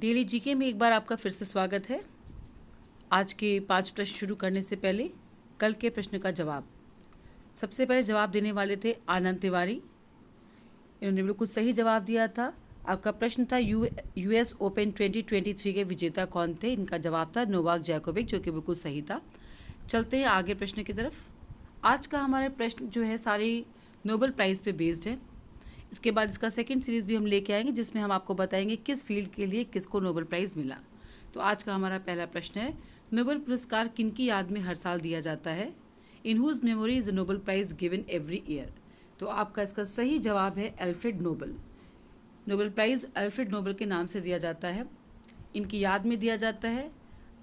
Daily GK में एक बार आपका फिर से स्वागत है। आज के 5 प्रश्न शुरू करने से पहले कल के प्रश्न का जवाब। सबसे पहले जवाब देने वाले थे आनंद तिवारी, इन्होंने बिल्कुल सही जवाब दिया था। आपका प्रश्न था यूएस ओपन 2023 के विजेता कौन थे? इनका जवाब था नोवाक जोकोविच, जो कि बिल्कुल सही था। चलते हैं आगे प्रश्न की तरफ। आज का हमारे प्रश्न जो है सारे नोबेल प्राइज़ पे बेस्ड है। इसके बाद इसका सेकंड सीरीज़ भी हम लेके आएंगे, जिसमें हम आपको बताएंगे किस फील्ड के लिए किसको नोबेल प्राइज़ मिला। तो आज का हमारा पहला प्रश्न है, नोबेल पुरस्कार किनकी याद में हर साल दिया जाता है? In whose memory is Nobel Prize given every year? तो आपका इसका सही जवाब है Alfred Nobel. Nobel Prize Alfred Nobel के नाम से दिया जाता है, इनकी याद में दिया जाता है।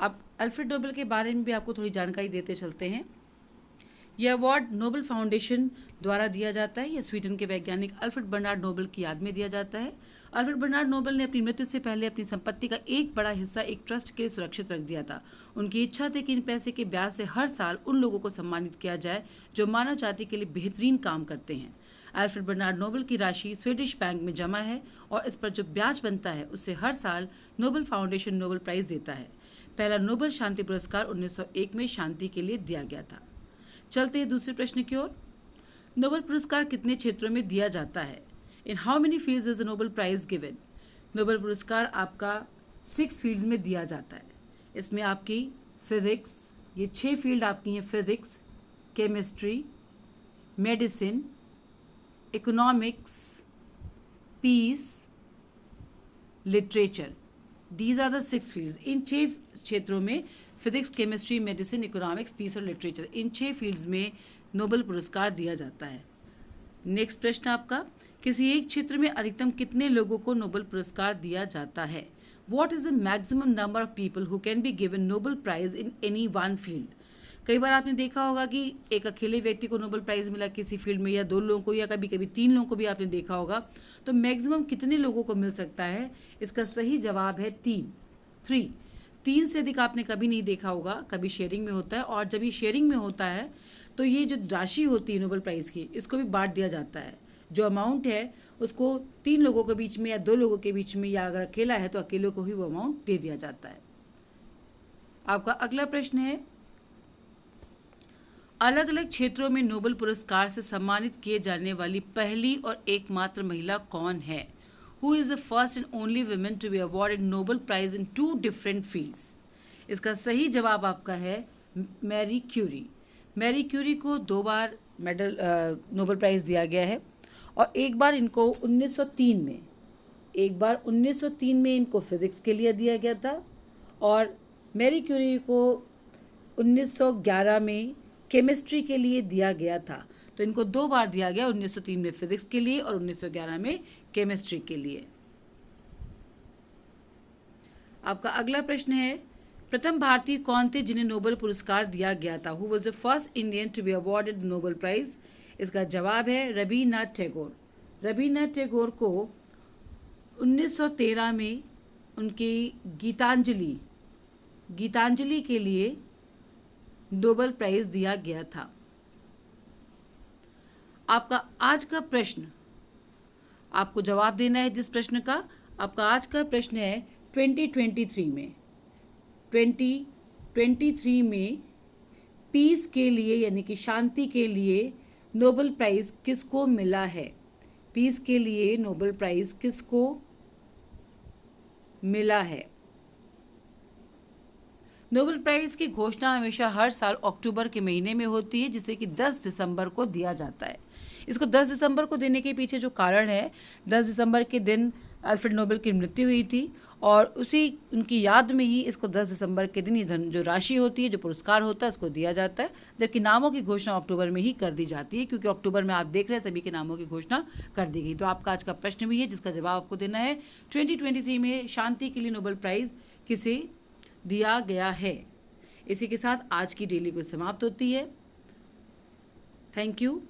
अब अल्फ्रेड नोबेल के बारे में भी आपको थोड़ी जानकारी देते चलते हैं। यह अवार्ड नोबेल फाउंडेशन द्वारा दिया जाता है। यह स्वीडन के वैज्ञानिक अल्फ्रेड बर्नार्ड नोबेल की याद में दिया जाता है। अल्फ्रेड बर्नार्ड नोबेल ने अपनी मृत्यु से पहले अपनी संपत्ति का एक बड़ा हिस्सा एक ट्रस्ट के लिए सुरक्षित रख दिया था। उनकी इच्छा थी कि इन पैसे के ब्याज से हर साल उन लोगों को सम्मानित किया जाए जो मानव जाति के लिए बेहतरीन काम करते हैं। अल्फ्रेड बर्नार्ड नोबेल की राशि स्वीडिश बैंक में जमा है और इस पर जो ब्याज बनता है उससे हर साल नोबेल फाउंडेशन नोबेल प्राइज़ देता है। पहला नोबेल शांति पुरस्कार 1901 में शांति के लिए दिया गया था। चलते हैं दूसरे प्रश्न की ओर। नोबेल पुरस्कार कितने क्षेत्रों में दिया जाता है? In how many fields is the Nobel Prize given? Nobel पुरस्कार आपका 6 फील्ड्स में दिया जाता है। इसमें आपकी फिजिक्स, ये 6 फील्ड आपकी हैं, physics, chemistry, medicine, economics, peace, literature. These are the 6 fields. इन 6 क्षेत्रों में physics, chemistry, medicine, economics, peace और लिटरेचर, इन 6 फील्ड्स में नोबेल पुरस्कार दिया जाता है। नेक्स्ट प्रश्न आपका, किसी एक क्षेत्र में अधिकतम कितने लोगों को नोबेल पुरस्कार दिया जाता है? What is the maximum number of people who can be given Nobel Prize in any one field? कई बार आपने देखा होगा कि एक अकेले व्यक्ति को नोबेल प्राइज मिला किसी फील्ड में, या 2 लोगों को, या कभी कभी 3 लोगों को भी आपने देखा होगा। तो मैक्सिमम कितने लोगों को मिल सकता है? इसका सही जवाब है 3। 3 से अधिक आपने कभी नहीं देखा होगा। कभी शेयरिंग में होता है, और जब ये शेयरिंग में होता है तो ये जो राशि होती है नोबेल प्राइज़ की, इसको भी बांट दिया जाता है। जो अमाउंट है उसको 3 लोगों के बीच में या 2 लोगों के बीच में, या अगर अकेला है तो अकेले को ही वो अमाउंट दे दिया जाता है। आपका अगला प्रश्न है, अलग अलग क्षेत्रों में नोबेल पुरस्कार से सम्मानित किए जाने वाली पहली और एकमात्र महिला कौन है? Who is the first and only woman to be awarded Nobel Prize in 2 different fields? इसका सही जवाब आपका है मैरी क्यूरी। मैरी क्यूरी को 2 बार मेडल नोबेल प्राइज़ दिया गया है, और एक बार इनको 1903 में इनको फिज़िक्स के लिए दिया गया था, और मैरी क्यूरी को 1911 में केमिस्ट्री के लिए दिया गया था। तो इनको 2 बार दिया गया, 1903 में फिजिक्स के लिए और 1911 में केमिस्ट्री के लिए। आपका अगला प्रश्न है, प्रथम भारतीय कौन थे जिन्हें नोबेल पुरस्कार दिया गया था? Who was the first Indian to be awarded Nobel Prize? इसका जवाब है रवीन्द्रनाथ टैगोर। रवीन्द्रनाथ टैगोर को 1913 में उनकी गीतांजलि के लिए नोबेल प्राइज दिया गया था। आपका आज का प्रश्न, आपको जवाब देना है जिस प्रश्न का। आपका आज का प्रश्न है 2023 में पीस के लिए, यानी कि शांति के लिए नोबेल प्राइज़ किसको मिला है? पीस के लिए नोबेल प्राइज़ किसको मिला है? नोबेल प्राइज़ की घोषणा हमेशा हर साल अक्टूबर के महीने में होती है, जिसे कि 10 दिसंबर को दिया जाता है। इसको 10 दिसंबर को देने के पीछे जो कारण है, 10 दिसंबर के दिन अल्फ्रेड नोबेल की मृत्यु हुई थी, और उसी उनकी याद में ही इसको 10 दिसंबर के दिन ये जो राशि होती है, जो पुरस्कार होता है, उसको दिया जाता है। जबकि नामों की घोषणा अक्टूबर में ही कर दी जाती है, क्योंकि अक्टूबर में आप देख रहे हैं सभी के नामों की घोषणा कर दी गई। तो आपका आज का प्रश्न भी है, जिसका जवाब आपको देना है 2023 में शांति के लिए नोबेल प्राइज़ किसे दिया गया है। इसी के साथ आज की डेली को समाप्त होती है। Thank you.